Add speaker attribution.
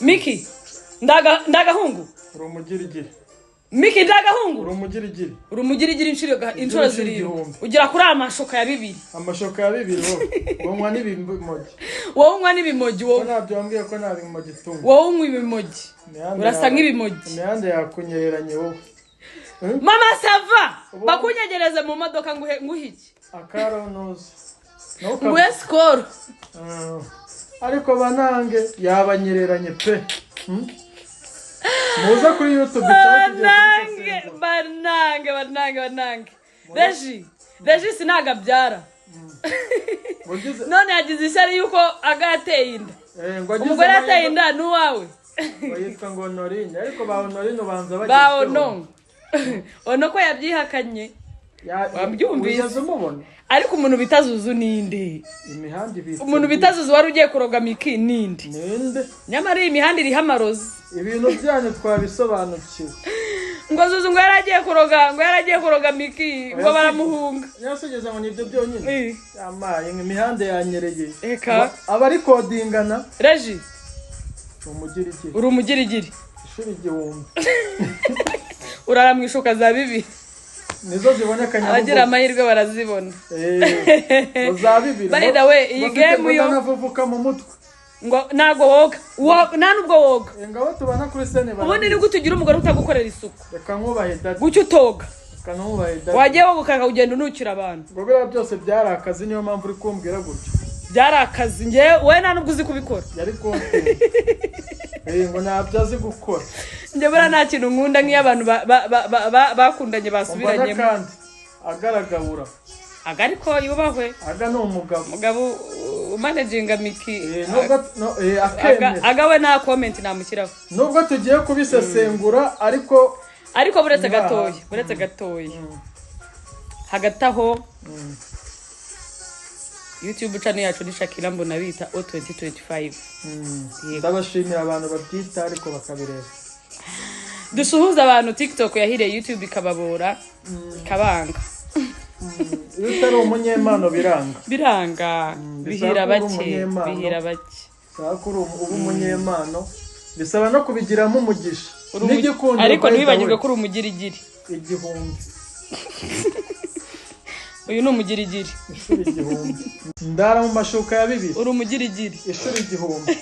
Speaker 1: Micky ndagahungu
Speaker 2: urumugirigiri
Speaker 1: Micky ndagahungu
Speaker 2: urumugirigiri
Speaker 1: inshuro ziri ugira kuri amashoka ya 2
Speaker 2: amashoka ya 2 wowe unywa n'ibimoji
Speaker 1: wowe
Speaker 2: nabyo wambwiye ko nari mu gitungo
Speaker 1: wowe unywa ibimoji urasa nk'ibimoji
Speaker 2: imihanda yakunyereranye wowe
Speaker 1: mama sava bakunyegereze mu modoka nguhiki
Speaker 2: akaronozo
Speaker 1: Wescore
Speaker 2: ariko banange yabanyereranye pe muza kuri YouTube
Speaker 1: banange Regis sinagabyara none yagize ishyari yuko agateye inda umugore ateye inda nuwawe
Speaker 2: bayitwa ngo Norine ariko ba Norine banza
Speaker 1: bagize ono ko yabyihakanye wabyumvise ariko umuntu bitazuzu ninde
Speaker 2: imihandi bita
Speaker 1: umuntu bitazuzu wari ugiye kuroga Micky ninde nyamara iyi mihandi iri hamarozi
Speaker 2: ibintu byanyu twabisobanukiwe
Speaker 1: ngo zuzu ngo yaragiye kuroga Micky ngo baramuhunga
Speaker 2: yasogeza ngo nibyo byonyine yamaye imihanda yanyereye abari kodingana
Speaker 1: Regis
Speaker 2: urumugirigiri ishuri igihumbi
Speaker 1: uraramwishuka za 2
Speaker 2: nizo ziboneka nyabugo
Speaker 1: abagira amahirwe barazibona
Speaker 2: za 2
Speaker 1: by the way iyi game yo
Speaker 2: navuvuka mu mutwe
Speaker 1: ngo nago woga nubwo woga
Speaker 2: ngabo tubana kuri sene
Speaker 1: bana ubundi ni gutugira umugore utagukorera isuku
Speaker 2: reka nkubahe dadi
Speaker 1: gucyo utoga
Speaker 2: kanumubahe dadi
Speaker 1: wagiye wogukaka ugenda unukira abantu
Speaker 2: ngo bira byose byarakazi niyo mpamvu uri kumbwira gutyo
Speaker 1: byarakazi nge we nta nubwo uzi kubikora
Speaker 2: yari konte ngo nabyazi gukora
Speaker 1: nge bura nta kintu nkunda nk'iyo abantu bakundanye basubiranye
Speaker 2: kandi agaragabura
Speaker 1: agariko yubahwe
Speaker 2: aga no umugabo
Speaker 1: managinga Micky
Speaker 2: agawe
Speaker 1: nta comment namushyiraho
Speaker 2: nubwo tugiye kubisesengura ariko
Speaker 1: buretse gatoya hagati aho YouTube channel yacu ni SHAKIRA MBONABIHITA 2025
Speaker 2: ndabashimira abantu babyita ariko bakabireba
Speaker 1: dusuhuza abantu TikTok yahiriye YouTube ikababora kabanga
Speaker 2: utari umunyempano
Speaker 1: biranga bihira bake
Speaker 2: sakuru ubu umunyempano bisaba no kubigiramo umugisha
Speaker 1: n'igikundo ariko ntibibagirwe ko urumugirigiri
Speaker 2: igihumbi
Speaker 1: uyu ni umugirigiri
Speaker 2: ishuri igihumbi ndara mu mashuka ya 2
Speaker 1: urumugirigiri
Speaker 2: ishuri igihumbi